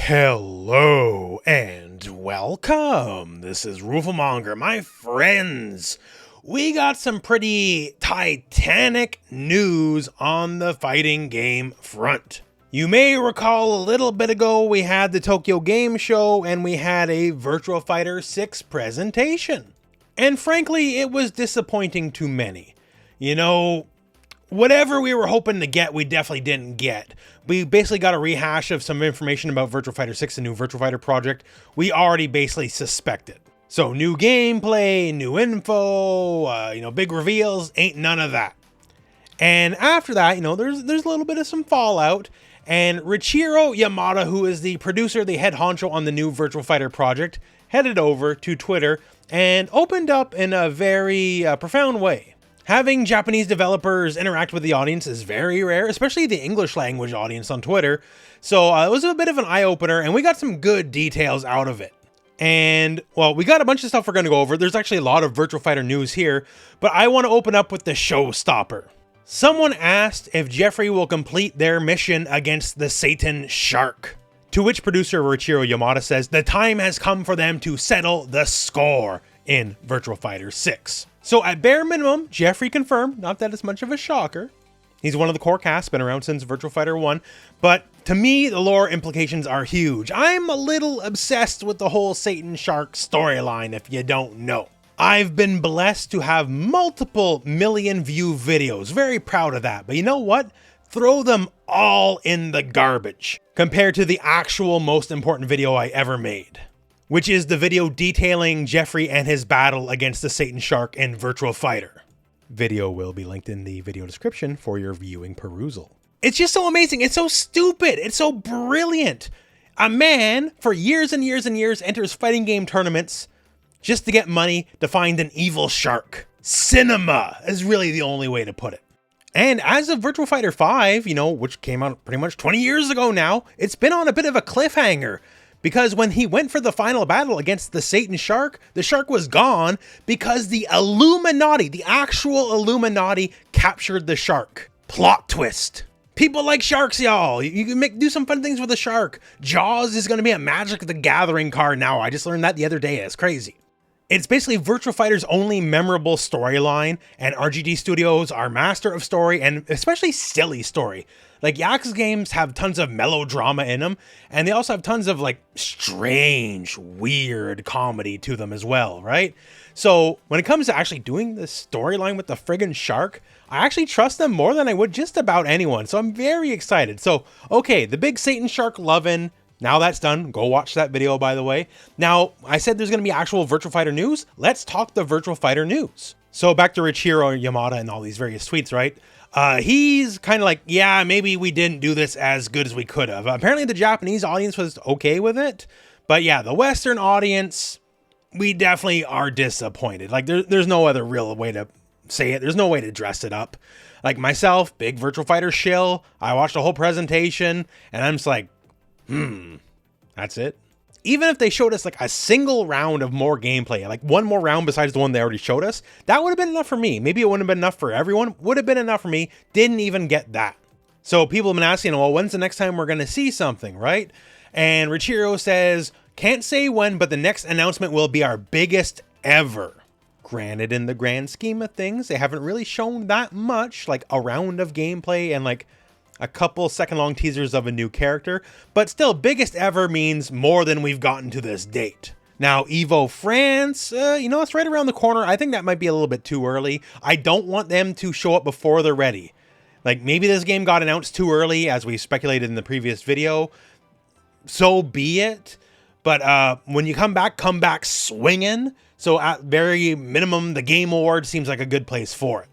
Hello and welcome. This is Rooflemonger, my friends. We got some pretty titanic news on the fighting game front. You may recall a little bit ago we had the Tokyo Game Show and we had a Virtua Fighter 6 presentation. And frankly, it was disappointing to many. You know, whatever we were hoping to get, we definitely didn't get. We basically got a rehash of some information about Virtua Fighter 6, the new Virtua Fighter project we already basically suspected. So new gameplay, new info, big reveals, ain't none of that. And after that, there's a little bit of some fallout. And Richiro Yamada, who is the producer, the head honcho on the new Virtua Fighter project, headed over to Twitter and opened up in a very profound way. Having Japanese developers interact with the audience is very rare, especially the English language audience on Twitter. So it was a bit of an eye-opener, and we got some good details out of it. And, well, we got a bunch of stuff we're going to go over. There's actually a lot of Virtua Fighter news here, but I want to open up with the showstopper. Someone asked if Jeffrey will complete their mission against the Satan Shark. To which producer Richiro Yamada says the time has come for them to settle the score in Virtua Fighter 6. So at bare minimum, Jeffrey confirmed, not that it's much of a shocker. He's one of the core cast, been around since Virtua Fighter 1, but to me, the lore implications are huge. I'm a little obsessed with the whole Satan Shark storyline, if you don't know. I've been blessed to have multiple million view videos, very proud of that, but you know what? Throw them all in the garbage compared to the actual most important video I ever made, which is the video detailing Jeffrey and his battle against the Satan Shark in Virtua Fighter. Video will be linked in the video description for your viewing perusal. It's just so amazing. It's so stupid. It's so brilliant. A man, for years and years and years, enters fighting game tournaments just to get money to find an evil shark. Cinema is really the only way to put it. And as of Virtua Fighter 5, which came out pretty much 20 years ago now, it's been on a bit of a cliffhanger. Because when he went for the final battle against the Satan Shark, the shark was gone because the Illuminati, the actual Illuminati, captured the shark. Plot twist. People like sharks, y'all. You can do some fun things with a shark. Jaws is going to be a Magic the Gathering card now. I just learned that the other day. It's crazy. It's basically Virtua Fighter's only memorable storyline, and RGD Studios are master of story, and especially silly story. Like, Yakuza games have tons of melodrama in them, and they also have tons of, strange, weird comedy to them as well, right? So, when it comes to actually doing this storyline with the friggin' shark, I actually trust them more than I would just about anyone, so I'm very excited. So, okay, the big Satan Shark lovin'. Now that's done. Go watch that video, by the way. Now, I said there's going to be actual Virtua Fighter news. Let's talk the Virtua Fighter news. So back to Richiro Yamada and all these various tweets, right? He's kind of like, yeah, maybe we didn't do this as good as we could have. Apparently the Japanese audience was okay with it. But yeah, the Western audience, we definitely are disappointed. Like, there's no other real way to say it. There's no way to dress it up. Like myself, big Virtua Fighter shill. I watched the whole presentation and I'm just like, that's it. Even if they showed us a single round of more gameplay, like one more round besides the one they already showed us, that would have been enough for me. Maybe it wouldn't have been enough for everyone. Would have been enough for me. Didn't even get that. So people have been asking, well, when's the next time we're going to see something, right? And Richiro says, can't say when, but the next announcement will be our biggest ever. Granted, in the grand scheme of things, they haven't really shown that much, like a round of gameplay and a couple second-long teasers of a new character, but still, biggest ever means more than we've gotten to this date. Now, Evo France, it's right around the corner. I think that might be a little bit too early. I don't want them to show up before they're ready. Like, maybe this game got announced too early, as we speculated in the previous video. So be it. But when you come back swinging. So at very minimum, the Game Award seems like a good place for it.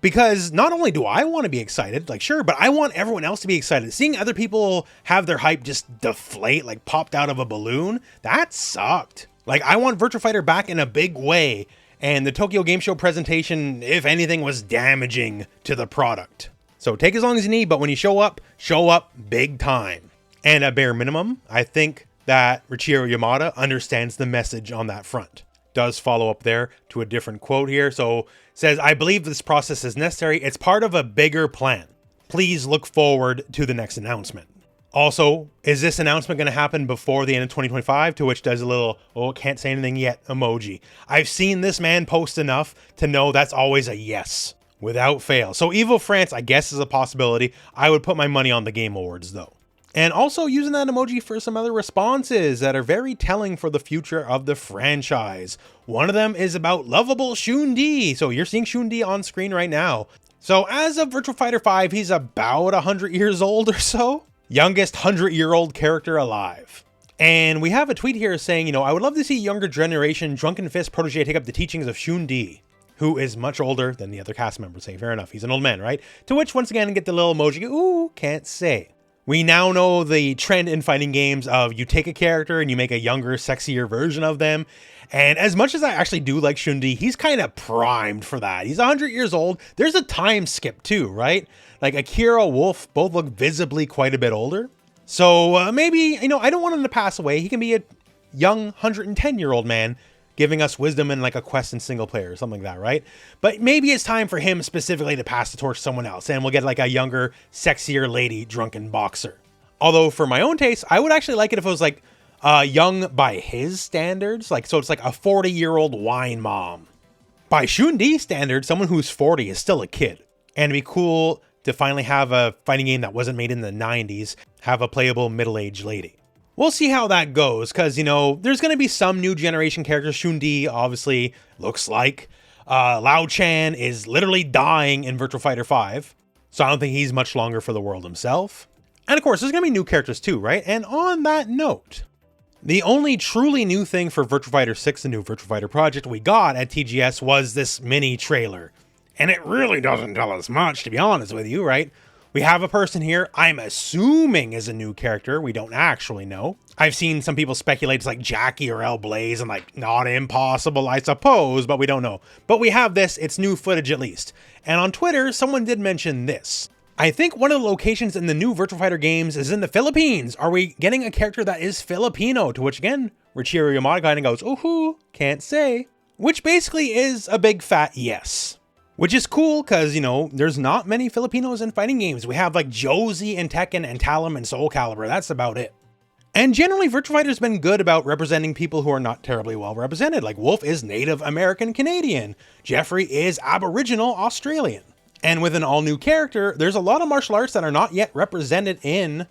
Because not only do I want to be excited, sure, but I want everyone else to be excited. Seeing other people have their hype just deflate, popped out of a balloon, that sucked. I want Virtua Fighter back in a big way, and the Tokyo Game Show presentation, if anything, was damaging to the product. So take as long as you need, but when you show up big time. And at bare minimum, I think that Richiro Yamada understands the message on that front. Does follow up there to a different quote here. So says, I believe this process is necessary. It's part of a bigger plan. Please look forward to the next announcement. Also, is this announcement going to happen before the end of 2025? To which does a little, oh, can't say anything yet emoji. I've seen this man post enough to know that's always a yes, without fail. So Evo France, I guess, is a possibility. I would put my money on the Game Awards, though. And also using that emoji for some other responses that are very telling for the future of the franchise. One of them is about lovable Shun-Di. So you're seeing Shun-Di on screen right now. So as of Virtua Fighter 5, he's about 100 years old or so. Youngest 100-year-old character alive. And we have a tweet here saying, I would love to see younger generation Drunken Fist protege take up the teachings of Shun-Di, who is much older than the other cast members. Say, fair enough, he's an old man, right? To which, once again, get the little emoji, ooh, can't say. We now know the trend in fighting games of you take a character and you make a younger, sexier version of them. And as much as I actually do like Shun-Di, he's kind of primed for that. He's 100 years old. There's a time skip too, right? Like Akira, Wolf, both look visibly quite a bit older. So maybe, I don't want him to pass away. He can be a young 110-year-old man giving us wisdom in like a quest in single player or something like that, right? But maybe it's time for him specifically to pass the torch to someone else, and we'll get like a younger, sexier lady drunken boxer. Although for my own taste, I would actually like it if it was like young by his standards. So it's like a 40-year-old wine mom. By Shun-Di standards, someone who's 40 is still a kid. And it'd be cool to finally have a fighting game that wasn't made in the 90s, have a playable middle-aged lady. We'll see how that goes, because, there's going to be some new generation characters. Shun-Di obviously looks like. Lao Chan is literally dying in Virtua Fighter 5, so I don't think he's much longer for the world himself. And of course, there's going to be new characters too, right? And on that note, the only truly new thing for Virtua Fighter 6, the new Virtua Fighter project we got at TGS, was this mini trailer. And it really doesn't tell us much, to be honest with you, right? We have a person here, I'm assuming is a new character. We don't actually know. I've seen some people speculate it's like Jackie or El Blaze, and like, not impossible, I suppose, but we don't know. But we have this, it's new footage at least. And on Twitter, someone did mention this. I think one of the locations in the new Virtua Fighter games is in the Philippines. Are we getting a character that is Filipino? To which again, Richiiro Yamada kind of goes, ooh, can't say. Which basically is a big fat yes. Which is cool because, there's not many Filipinos in fighting games. We have like Josie and Tekken and Talon and Soul Calibur. That's about it. And generally, Virtua Fighter's been good about representing people who are not terribly well represented. Like Wolf is Native American Canadian. Jeffrey is Aboriginal Australian. And with an all-new character, there's a lot of martial arts that are not yet represented in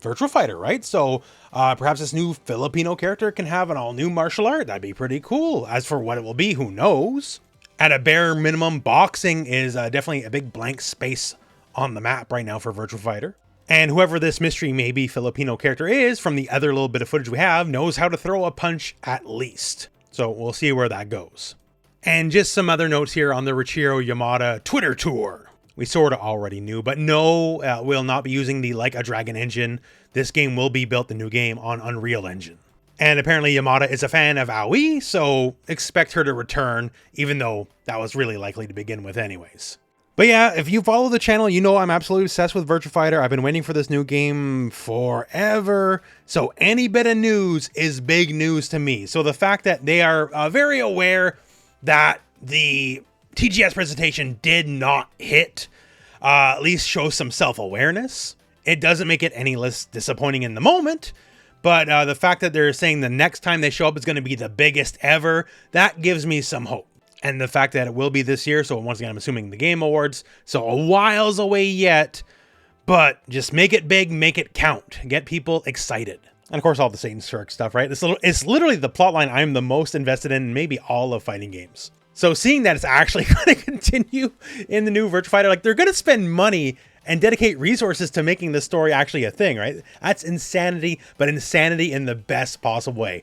Virtua Fighter, right? So perhaps this new Filipino character can have an all-new martial art. That'd be pretty cool. As for what it will be, who knows? At a bare minimum, boxing is definitely a big blank space on the map right now for Virtua Fighter. And whoever this mystery maybe Filipino character is, from the other little bit of footage we have, knows how to throw a punch at least. So we'll see where that goes. And just some other notes here on the Richiiro Yamada Twitter tour. We sort of already knew, but no, we'll not be using the Like a Dragon engine. This game will be built, the new game, on Unreal Engine. And apparently Yamada is a fan of AoE, so expect her to return, even though that was really likely to begin with anyways. But yeah, if you follow the channel, you know I'm absolutely obsessed with Virtua Fighter. I've been waiting for this new game forever, so any bit of news is big news to me. So the fact that they are very aware that the TGS presentation did not hit, at least shows some self-awareness. It doesn't make it any less disappointing in the moment. But the fact that they're saying the next time they show up is going to be the biggest ever, that gives me some hope. And the fact that it will be this year, so once again, I'm assuming the Game Awards, so a while's away yet, but just make it big, make it count, get people excited. And of course, all the Satan Shark stuff, right? It's literally the plotline I'm the most invested in maybe all of fighting games. So seeing that it's actually going to continue in the new Virtua Fighter, like they're going to spend money and dedicate resources to making this story actually a thing, right? That's insanity, but insanity in the best possible way.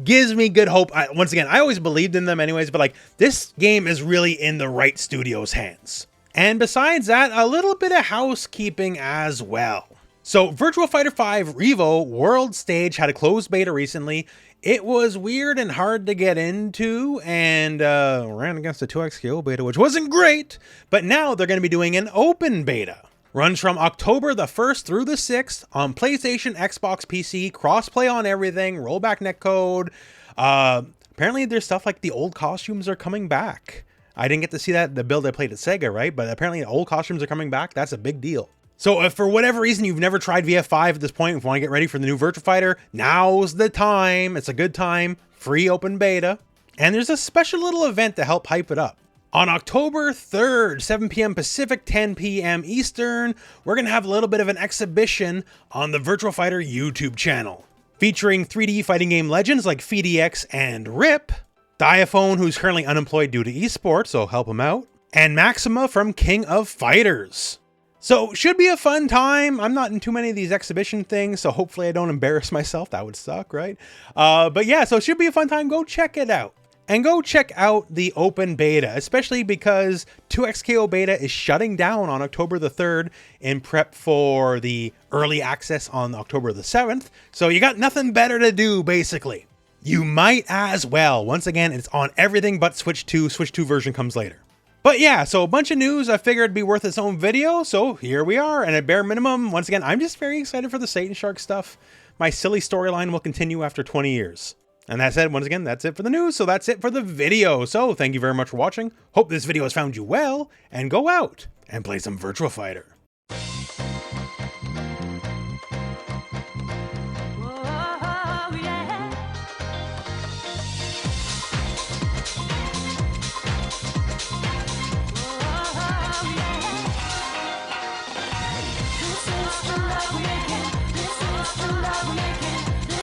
Gives me good hope. Once again, I always believed in them anyways, but like this game is really in the right studio's hands. And besides that, a little bit of housekeeping as well. So Virtua Fighter 5 Revo World Stage had a closed beta recently. It was weird and hard to get into, and ran against the 2XKO beta, which wasn't great, but now they're going to be doing an open beta. Runs from October the 1st through the 6th on PlayStation, Xbox, PC, crossplay on everything, rollback netcode. Apparently there's stuff like the old costumes are coming back. I didn't get to see that the build I played at Sega, right? But apparently old costumes are coming back. That's a big deal. So if for whatever reason you've never tried VF5 at this point, if you want to get ready for the new Virtua Fighter, now's the time. It's a good time. Free open beta. And there's a special little event to help hype it up. On October 3rd, 7 p.m. Pacific, 10 p.m. Eastern, we're going to have a little bit of an exhibition on the Virtua Fighter YouTube channel, featuring 3D fighting game legends like FDX and RIP, Diaphone, who's currently unemployed due to esports, so help him out, and Maxima from King of Fighters. So should be a fun time. I'm not in too many of these exhibition things, so hopefully I don't embarrass myself. That would suck, right? But yeah, so it should be a fun time. Go check it out. And go check out the open beta, especially because 2XKO beta is shutting down on October the 3rd in prep for the early access on October the 7th. So you got nothing better to do, basically. You might as well. Once again, it's on everything but Switch 2. Switch 2 version comes later. But yeah, so a bunch of news. I figured it'd be worth its own video. So here we are. And at bare minimum, once again, I'm just very excited for the Satan Shark stuff. My silly storyline will continue after 20 years. And that said, once again, that's it for the news, so that's it for the video. So thank you very much for watching. Hope this video has found you well, and go out and play some Virtua Fighter.